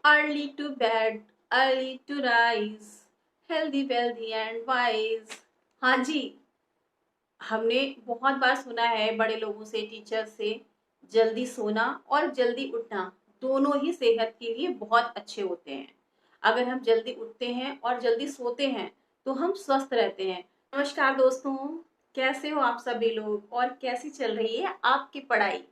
Early to bed, early to rise, healthy, wealthy and wise। हाँ जी, हमने बहुत बार सुना है बड़े लोगों से, टीचर से, जल्दी सोना और जल्दी उठना दोनों ही सेहत के लिए बहुत अच्छे होते हैं। अगर हम जल्दी उठते हैं और जल्दी सोते हैं तो हम स्वस्थ रहते हैं। नमस्कार दोस्तों, कैसे हो आप सभी लोग और कैसी चल रही है आपकी पढ़ाई?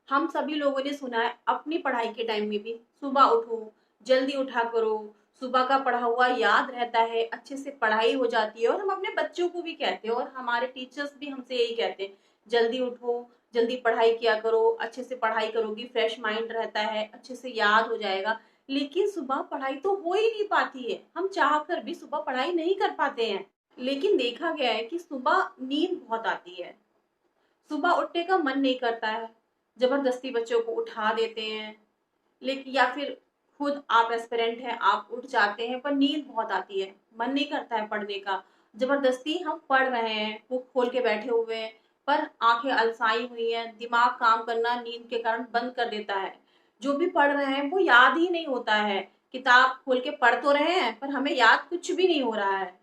हम सभी लोगों ने सुना है अपनी पढ़ाई के टाइम में भी सुबह उठो, जल्दी उठा करो, सुबह का पढ़ा हुआ याद रहता है, अच्छे से पढ़ाई हो जाती है। और हम अपने बच्चों को भी कहते हैं और हमारे टीचर्स भी हमसे यही कहते हैं, जल्दी उठो, जल्दी पढ़ाई किया करो, अच्छे से पढ़ाई करोगी, फ्रेश माइंड रहता है, अच्छे से याद हो जाएगा। लेकिन सुबह पढ़ाई तो हो ही नहीं पाती है, हम चाह कर भी सुबह पढ़ाई नहीं कर पाते हैं। लेकिन देखा गया है कि सुबह नींद बहुत आती है, सुबह उठने का मन नहीं करता है, जबरदस्ती बच्चों को उठा देते हैं। लेकिन या फिर खुद आप एस्पिरेंट हैं, आप उठ जाते हैं पर नींद बहुत आती है, मन नहीं करता है पढ़ने का। जबरदस्ती हम पढ़ रहे हैं, बुक खोल के बैठे हुए हैं, पर आंखें अलसाई हुई हैं, दिमाग काम करना नींद के कारण बंद कर देता है। जो भी पढ़ रहे हैं वो याद ही नहीं होता है। किताब खोल के पढ़ तो रहे हैं पर हमें याद कुछ भी नहीं हो रहा है।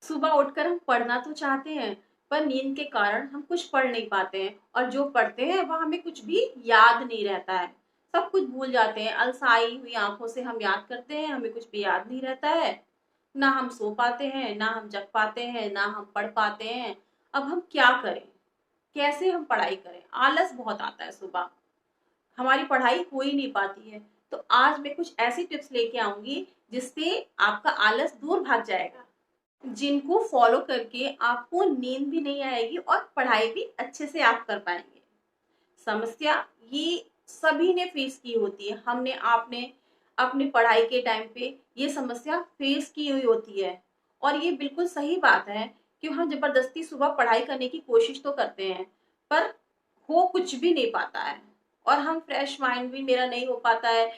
सुबह उठकर हम पढ़ना तो चाहते हैं पर नींद के कारण हम कुछ पढ़ नहीं पाते हैं, और जो पढ़ते हैं वह हमें कुछ भी याद नहीं रहता है। सब कुछ भूल जाते हैं, अलसाई हुई आंखों से हम याद करते हैं, हमें कुछ भी याद नहीं रहता है। ना हम सो पाते हैं, ना हम जग पाते हैं, ना हम पढ़ पाते हैं। अब हम क्या करें, कैसे हम पढ़ाई करें? आलस बहुत आता है, सुबह हमारी पढ़ाई हो ही नहीं पाती है। तो आज मैं कुछ ऐसी टिप्स लेके आऊंगी जिससे आपका आलस दूर भाग जाएगा, जिनको फॉलो करके आपको नींद भी नहीं आएगी और पढ़ाई भी अच्छे से आप कर पाएंगे। समस्या ये सभी ने फेस की होती है, हमने आपने अपनी पढ़ाई के टाइम पे ये समस्या फेस की हुई होती है। और ये बिल्कुल सही बात है कि हम जबरदस्ती सुबह पढ़ाई करने की कोशिश तो करते हैं पर हो कुछ भी नहीं पाता है, और हम फ्रेश माइंड भी मेरा नहीं हो पाता है।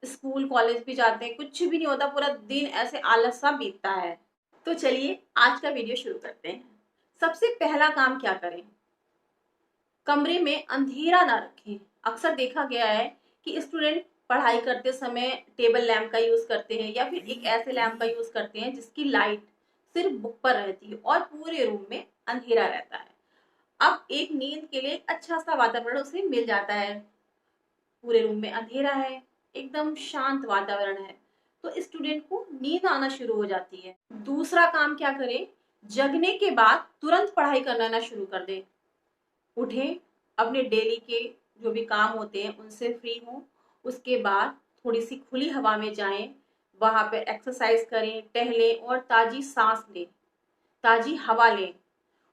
स्कूल कॉलेज भी जाते हैं, कुछ भी नहीं होता, पूरा दिन ऐसे आलस सा बीतता है। तो चलिए आज का वीडियो शुरू करते हैं। सबसे पहला काम क्या करें? कमरे में अंधेरा ना रखें। अक्सर देखा गया है कि स्टूडेंट पढ़ाई करते समय टेबल लैंप का यूज करते हैं या फिर एक ऐसे लैंप का यूज करते हैं जिसकी लाइट सिर्फ बुक पर रहती है और पूरे रूम में अंधेरा रहता है। अब एक नींद के लिए एक अच्छा सा वातावरण उसे मिल जाता है। पूरे रूम में अंधेरा है, एकदम शांत वातावरण है, तो स्टूडेंट को नींद आना शुरू हो जाती है। दूसरा काम क्या करें? जगने के बाद तुरंत पढ़ाई करना ना शुरू कर दें। उठें, अपने डेली के जो भी काम होते हैं उनसे फ्री हों, उसके बाद थोड़ी सी खुली हवा में जाएं, वहां पर एक्सरसाइज करें, टहलें और ताजी सांस लें, ताजी हवा लें।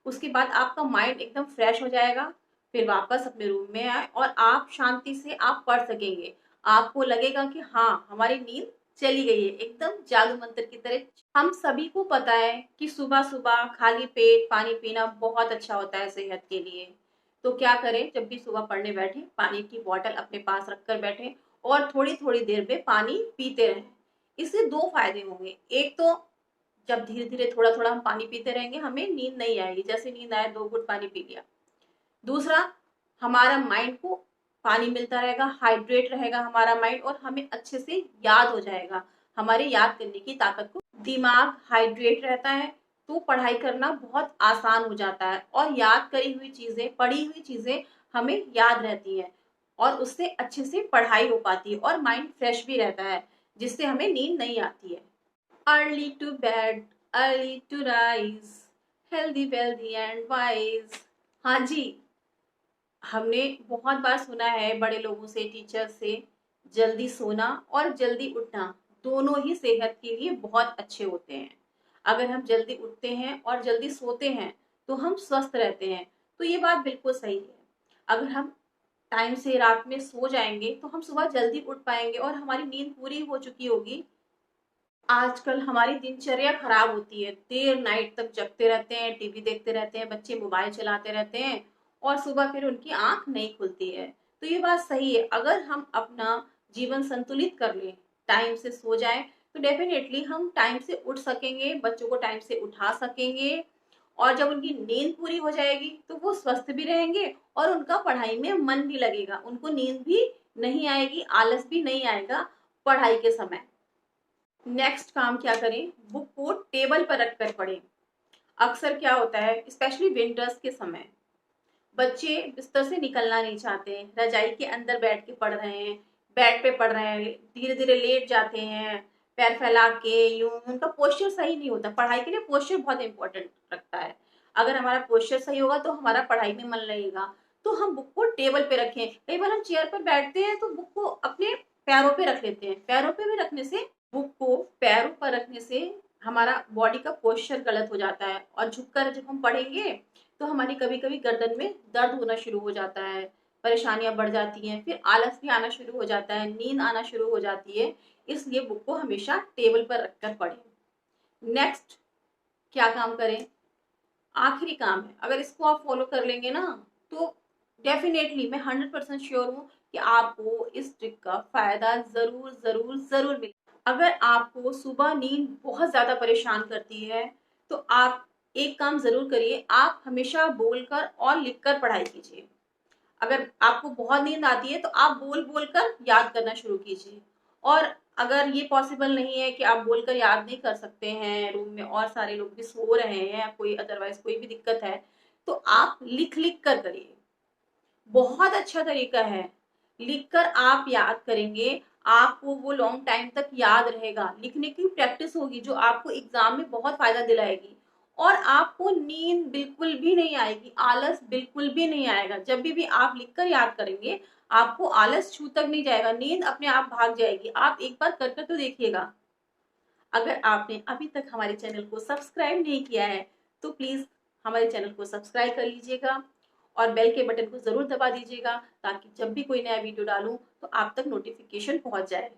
उसके बाद आपका माइंड एकदम फ्रेश हो जाएगा। फिर वापस अपने रूम में आए और आप शांति से आप पढ़ सकेंगे। आपको लगेगा कि हाँ, हमारी नींद चली गई है, एकदम जादू मंत्र की तरह। हम सभी को पता है कि सुबह सुबह खाली पेट पानी पीना बहुत अच्छा होता है सेहत के लिए। तो क्या करें, जब भी सुबह पढ़ने बैठे पानी की बोतल अपने पास रखकर बैठे और थोड़ी थोड़ी देर में पानी पीते रहें। इससे दो फायदे होंगे। एक तो जब धीरे धीरे थोड़ा थोड़ा हम पानी पीते रहेंगे हमें नींद नहीं आएगी, जैसे नींद आए 2 घूंट पानी पी लिया। दूसरा, हमारा माइंड को पानी मिलता रहेगा, हाइड्रेट रहेगा हमारा माइंड, और हमें अच्छे से याद हो जाएगा, हमारे याद करने की ताकत को। दिमाग हाइड्रेट रहता है तो पढ़ाई करना बहुत आसान हो जाता है, और याद करी हुई चीजें, पढ़ी हुई चीजें हमें याद रहती हैं और उससे अच्छे से पढ़ाई हो पाती है और माइंड फ्रेश भी रहता है, जिससे हमें नींद नहीं आती है। Early to bed, early to rise, healthy, wealthy and wise। हाँ जी, हमने बहुत बार सुना है बड़े लोगों से, टीचर से, जल्दी सोना और जल्दी उठना दोनों ही सेहत के लिए बहुत अच्छे होते हैं। अगर हम जल्दी उठते हैं और जल्दी सोते हैं तो हम स्वस्थ रहते हैं। तो ये बात बिल्कुल सही है। अगर हम टाइम से रात में सो जाएंगे तो हम सुबह जल्दी उठ पाएंगे और हमारी नींद पूरी हो चुकी होगी। आजकल हमारी दिनचर्या खराब होती है, देर नाइट तक जगते रहते हैं, टीवी देखते रहते हैं, बच्चे मोबाइल चलाते रहते हैं और सुबह फिर उनकी आंख नहीं खुलती है। तो ये बात सही है, अगर हम अपना जीवन संतुलित कर लें, टाइम से सो जाएं, तो डेफिनेटली हम टाइम से उठ सकेंगे, बच्चों को टाइम से उठा सकेंगे। और जब उनकी नींद पूरी हो जाएगी तो वो स्वस्थ भी रहेंगे और उनका पढ़ाई में मन भी लगेगा, उनको नींद भी नहीं आएगी, आलस भी नहीं आएगा। पढ़ाई के समय। नेक्स्ट काम क्या करें, बुक को टेबल पर रखकर पढ़ें। अक्सर क्या होता है, स्पेशली विंटर्स के समय बच्चे बिस्तर से निकलना नहीं चाहते, रजाई के अंदर बैठ के पढ़ रहे हैं, बेड पे पढ़ रहे हैं, धीरे धीरे लेट जाते हैं, पैर फैला के यूं, उनका पोस्चर सही नहीं होता। पढ़ाई के लिए पोस्चर बहुत इंपॉर्टेंट रखता है। अगर हमारा पोस्चर सही होगा तो हमारा पढ़ाई में मन लगेगा। तो हम बुक को टेबल पे रखें। कई बार हम चेयर पर बैठते हैं तो बुक को अपने पैरों पे रख लेते हैं। पैरों पे भी रखने से, बुक को पैरों पर रखने से हमारा बॉडी का पोस्चर गलत हो जाता है, और झुककर जब हम पढ़ेंगे तो हमारी कभी कभी गर्दन में दर्द होना शुरू हो जाता है, परेशानियां बढ़ जाती हैं, फिर आलस भी आना शुरू हो जाता है, नींद आना शुरू हो जाती है। इसलिए बुक को हमेशा टेबल पर रखकर पढ़ें। नेक्स्ट क्या काम करें, आखिरी काम है, अगर इसको आप फॉलो कर लेंगे ना तो डेफिनेटली मैं 100% श्योर हूँ कि आपको इस ट्रिक का फायदा जरूर जरूर जरूर मिलेगा। अगर आपको सुबह नींद बहुत ज्यादा परेशान करती है तो आप एक काम जरूर करिए, आप हमेशा बोलकर और लिखकर पढ़ाई कीजिए। अगर आपको बहुत नींद आती है तो आप बोल बोल कर याद करना शुरू कीजिए। और अगर ये पॉसिबल नहीं है कि आप बोलकर याद नहीं कर सकते हैं, रूम में और सारे लोग भी सो रहे हैं या कोई अदरवाइज कोई भी दिक्कत है, तो आप लिख लिख कर करिए। बहुत अच्छा तरीका है। लिखकर आप याद करेंगे, आपको वो लॉन्ग टाइम तक याद रहेगा। लिखने की प्रैक्टिस होगी जो आपको एग्जाम में बहुत फायदा दिलाएगी। और आपको नींद बिल्कुल भी नहीं आएगी, आलस बिल्कुल भी नहीं आएगा। जब भी आप लिखकर याद करेंगे आपको आलस छू तक नहीं जाएगा, नींद अपने आप भाग जाएगी। आप एक बार कर तो देखिएगा। अगर आपने अभी तक हमारे चैनल को सब्सक्राइब नहीं किया है तो प्लीज हमारे चैनल को सब्सक्राइब कर लीजिएगा और बेल के बटन को जरूर दबा दीजिएगा, ताकि जब भी कोई नया वीडियो डालूं तो आप तक नोटिफिकेशन पहुंच जाए।